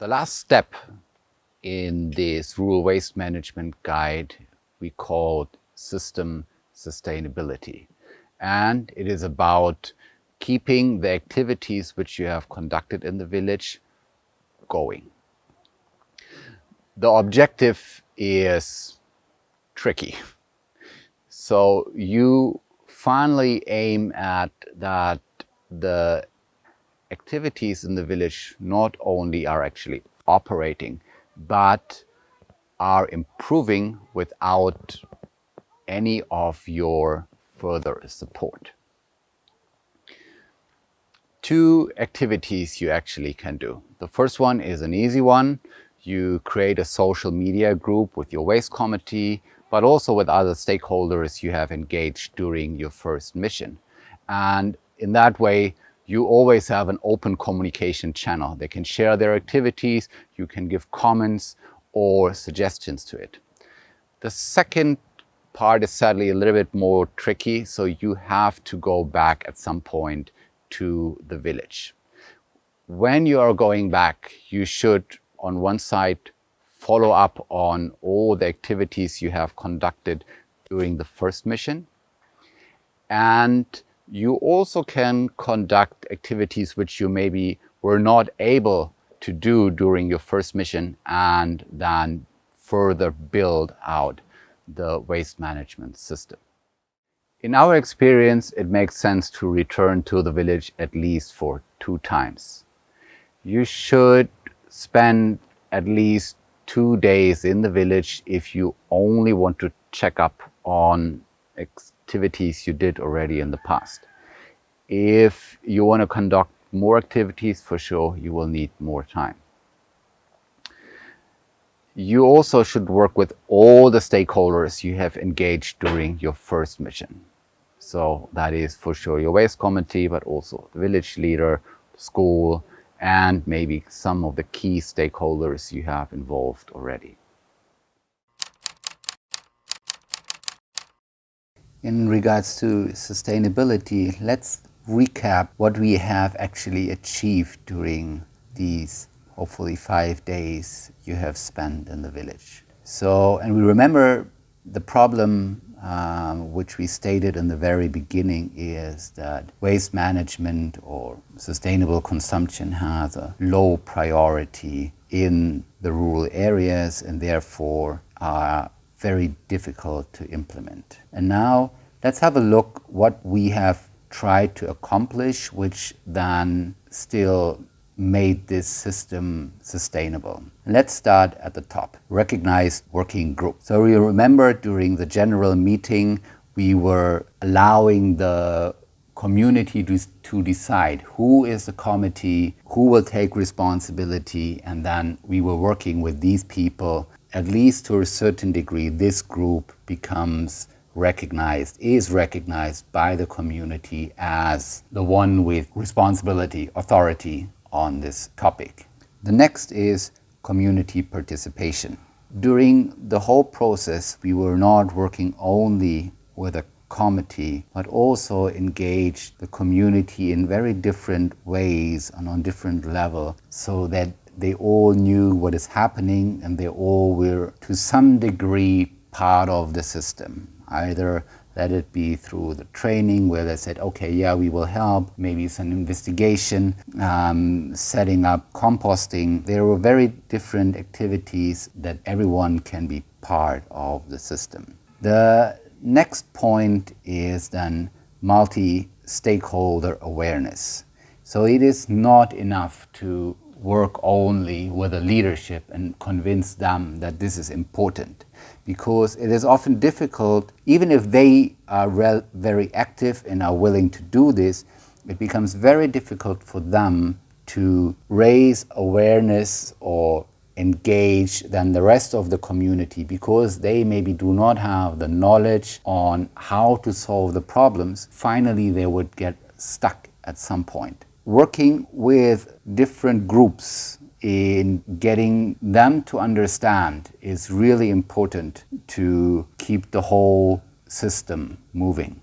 The last step in this rural waste management guide we called system sustainability. And it is about keeping the activities which you have conducted in the village going. The objective is tricky. So you finally aim at that the activities in the village not only are actually operating, but are improving without any of your further support. Two activities you actually can do. The first one is an easy one. You create a social media group with your waste committee, but also with other stakeholders you have engaged during your first mission. And in that way, you always have an open communication channel. They can share their activities, you can give comments or suggestions to it. The second part is sadly a little bit more tricky, so you have to go back at some point to the village. When you are going back, you should, on one side, follow up on all the activities you have conducted during the first mission. And you also can conduct activities which you maybe were not able to do during your first mission and then further build out the waste management system. In our experience, it makes sense to return to the village at least for 2 times. You should spend at least 2 days in the village if you only want to check up on activities you did already in the past. If you want to conduct more activities, for sure, you will need more time. You also should work with all the stakeholders you have engaged during your first mission. So that is for sure your waste committee, but also the village leader, school, and maybe some of the key stakeholders you have involved already. In regards to sustainability, let's recap what we have actually achieved during these hopefully 5 days you have spent in the village. And we remember the problem which we stated in the very beginning is that waste management or sustainable consumption has a low priority in the rural areas and therefore are very difficult to implement. And now let's have a look what we have tried to accomplish, which then still made this system sustainable. Let's start at the top, recognized working group. So you remember during the general meeting, we were allowing the community to decide who is the committee, who will take responsibility, and then we were working with these people. At least to a certain degree, this group is recognized by the community as the one with responsibility, authority on this topic. The next is community participation. During the whole process, we were not working only with a committee, but also engaged the community in very different ways and on different levels so that they all knew what is happening and they all were to some degree part of the system. Either let it be through the training where they said, okay, yeah, we will help, maybe it's an investigation, setting up composting. There were very different activities that everyone can be part of the system. The next point is then multi-stakeholder awareness. So it is not enough to work only with the leadership and convince them that this is important, because it is often difficult, even if they are very active and are willing to do this, it becomes very difficult for them to raise awareness or engage than the rest of the community, because they maybe do not have the knowledge on how to solve the problems. Finally, they would get stuck at some point. Working with different groups in getting them to understand is really important to keep the whole system moving.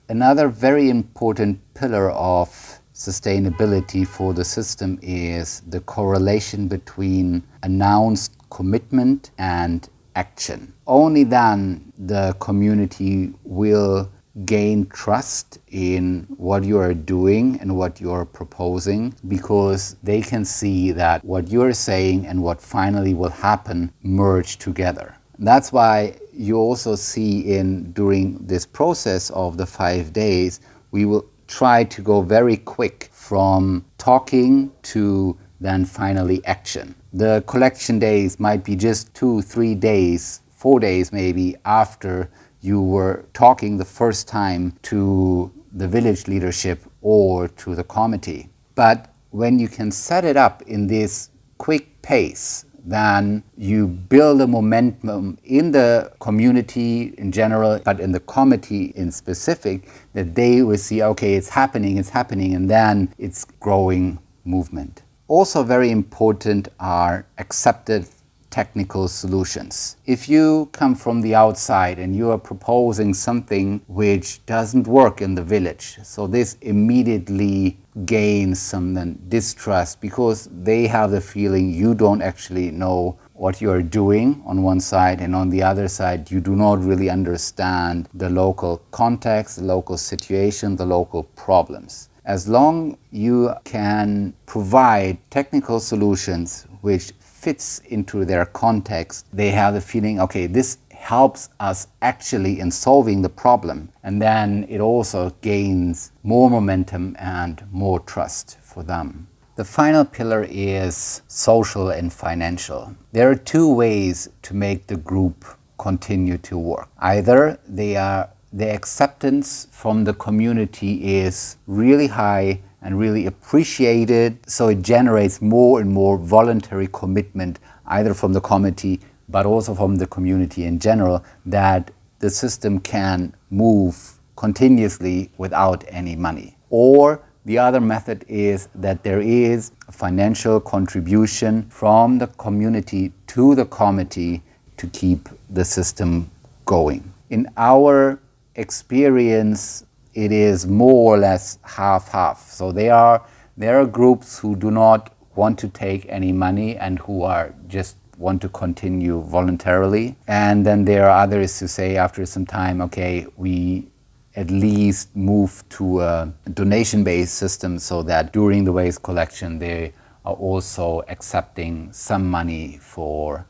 Another very important pillar of sustainability for the system is the correlation between announced commitment and action. Only then the community will gain trust in what you are doing and what you are proposing, because they can see that what you are saying and what finally will happen merge together. That's why you also see during this process of the 5 days, we will try to go very quick from talking to then finally action. The collection days might be just 2-3 days, 4 days maybe, after you were talking the first time to the village leadership or to the committee. But when you can set it up in this quick pace, then you build a momentum in the community in general, but in the committee in specific, that they will see, okay, it's happening, and then it's growing movement. Also very important are accepted technical solutions. If you come from the outside and you are proposing something which doesn't work in the village, so this immediately gains some distrust, because they have the feeling you don't actually know what you are doing on one side, and on the other side you do not really understand the local context, the local situation, the local problems. As long you can provide technical solutions which fits into their context, they have the feeling, okay, this helps us actually in solving the problem. And then it also gains more momentum and more trust for them. The final pillar is social and financial. There are two ways to make the group continue to work. Either the acceptance from the community is really high and really appreciated, so it generates more and more voluntary commitment, either from the committee but also from the community in general, that the system can move continuously without any money. Or the other method is that there is a financial contribution from the community to the committee to keep the system going. In our experience, it is more or less half-half. So there are groups who do not want to take any money and who are just want to continue voluntarily. And then there are others who say after some time, okay, we at least move to a donation-based system, so that during the waste collection they are also accepting some money for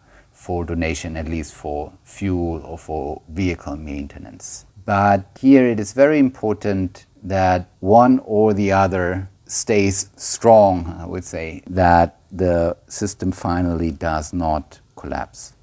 donation, at least for fuel or for vehicle maintenance. But here it is very important that one or the other stays strong, I would say, that the system finally does not collapse.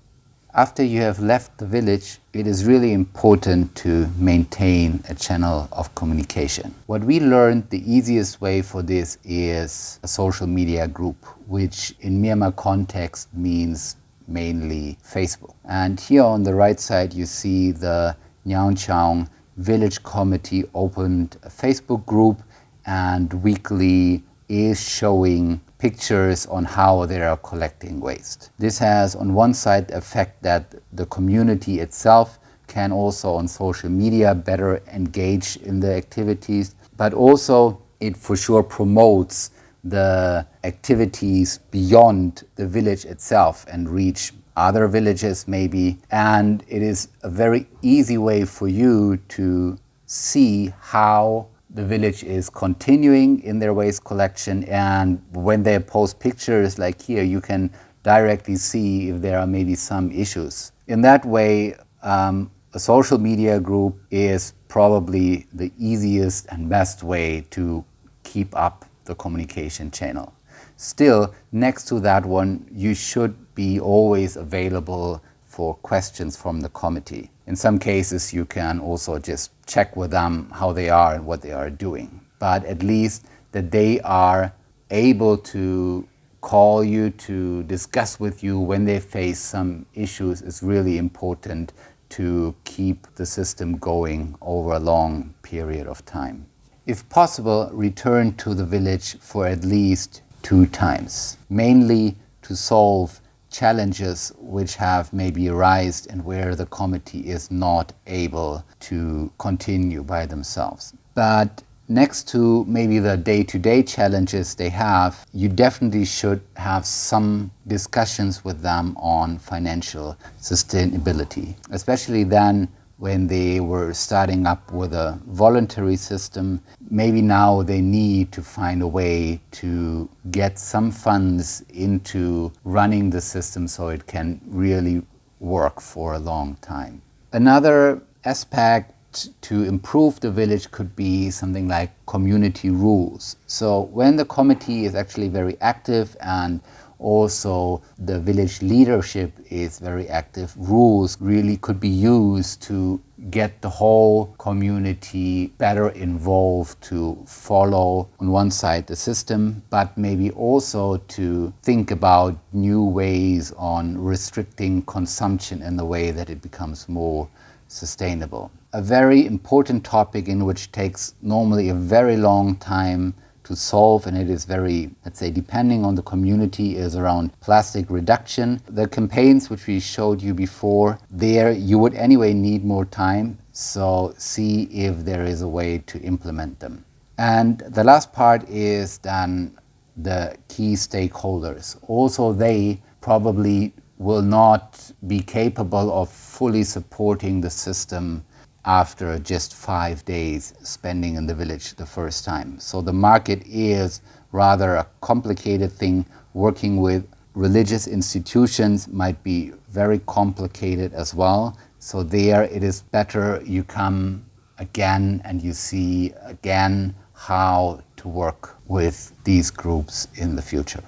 After you have left the village, it is really important to maintain a channel of communication. What we learned, the easiest way for this is a social media group, which in Myanmar context means mainly Facebook. And here on the right side you see the Nyaung Chaung Village Committee opened a Facebook group and weekly is showing pictures on how they are collecting waste. This has on one side the effect that the community itself can also on social media better engage in the activities, but also it for sure promotes the activities beyond the village itself and reach other villages maybe. And it is a very easy way for you to see how the village is continuing in their waste collection, and when they post pictures like here, you can directly see if there are maybe some issues. In that way, a social media group is probably the easiest and best way to keep up the communication channel. Still, next to that one, you should be always available for questions from the committee. In some cases, you can also just check with them how they are and what they are doing. But at least that they are able to call you to discuss with you when they face some issues is really important to keep the system going over a long period of time. If possible, return to the village for at least 2 times, mainly to solve challenges which have maybe arisen and where the committee is not able to continue by themselves. But next to maybe the day-to-day challenges they have, you definitely should have some discussions with them on financial sustainability, especially then when they were starting up with a voluntary system. Maybe now they need to find a way to get some funds into running the system so it can really work for a long time. Another aspect to improve the village could be something like community rules. So when the committee is actually very active and also the village leadership is very active, rules really could be used to get the whole community better involved, to follow on one side the system, but maybe also to think about new ways on restricting consumption in the way that it becomes more sustainable. A very important topic in which takes normally a very long time to solve, and it is very, let's say, depending on the community, is around plastic reduction. The campaigns which we showed you before, there you would anyway need more time, so see if there is a way to implement them. And the last part is then the key stakeholders. Also, they probably will not be capable of fully supporting the system after just 5 days spending in the village the first time. So the market is rather a complicated thing. Working with religious institutions might be very complicated as well. So there it is better you come again and you see again how to work with these groups in the future.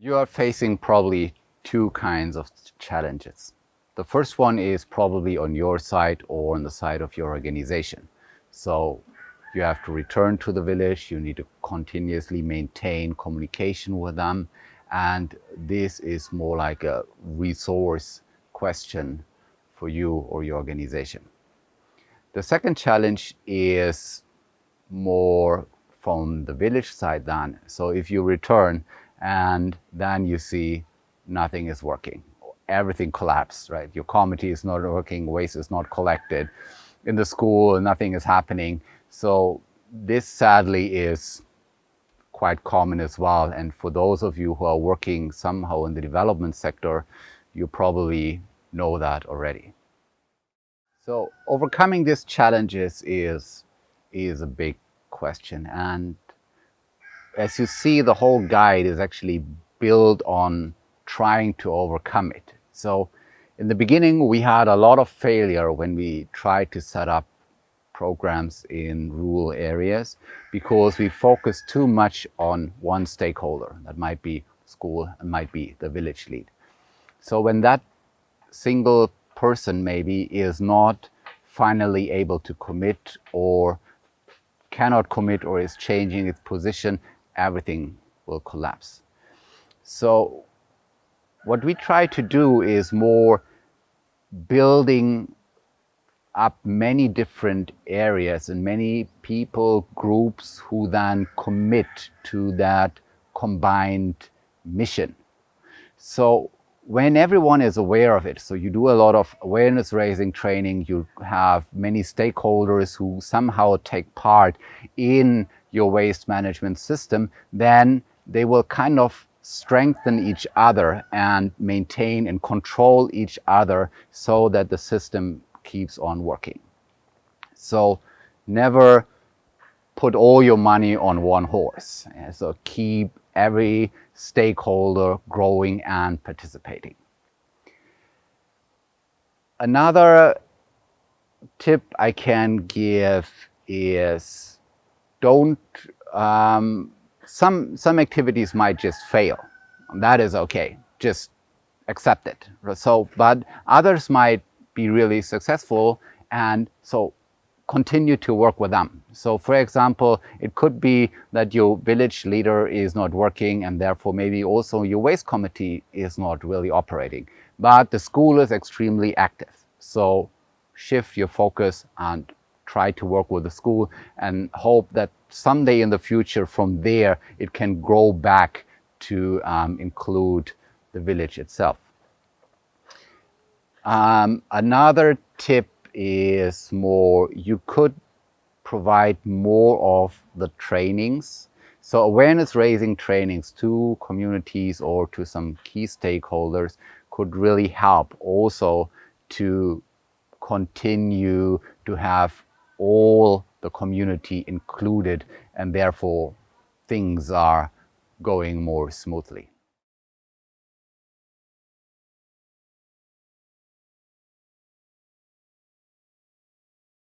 You are facing probably two kinds of challenges. The first one is probably on your side or on the side of your organization. So you have to return to the village, you need to continuously maintain communication with them, and this is more like a resource question for you or your organization. The second challenge is more from the village side then. So if you return and then you see nothing is working, everything collapsed, right? Your committee is not working, waste is not collected. In the school, nothing is happening. So this sadly is quite common as well. And for those of you who are working somehow in the development sector, you probably know that already. So overcoming these challenges is a big question. And as you see, the whole guide is actually built on trying to overcome it. So in the beginning, we had a lot of failure when we tried to set up programs in rural areas because we focused too much on one stakeholder. That might be school, it might be the village lead. So when that single person maybe is not finally able to commit or cannot commit or is changing its position, everything will collapse. So what we try to do is more building up many different areas and many people groups who then commit to that combined mission. So when everyone is aware of it, so you do a lot of awareness raising training, you have many stakeholders who somehow take part in your waste management system, then they will kind of strengthen each other and maintain and control each other so that the system keeps on working. So never put all your money on one horse. So keep every stakeholder growing and participating. Another tip I can give is don't some activities might just fail. That is okay. Just accept it. So, but others might be really successful, and so continue to work with them. So for example, it could be that your village leader is not working and therefore maybe also your waste committee is not really operating, but the school is extremely active. So shift your focus and try to work with the school and hope that someday in the future from there it can grow back to include the village itself. Another tip is more, you could provide more of the trainings. So awareness raising trainings to communities or to some key stakeholders could really help also to continue to have all the community included, and therefore things are going more smoothly.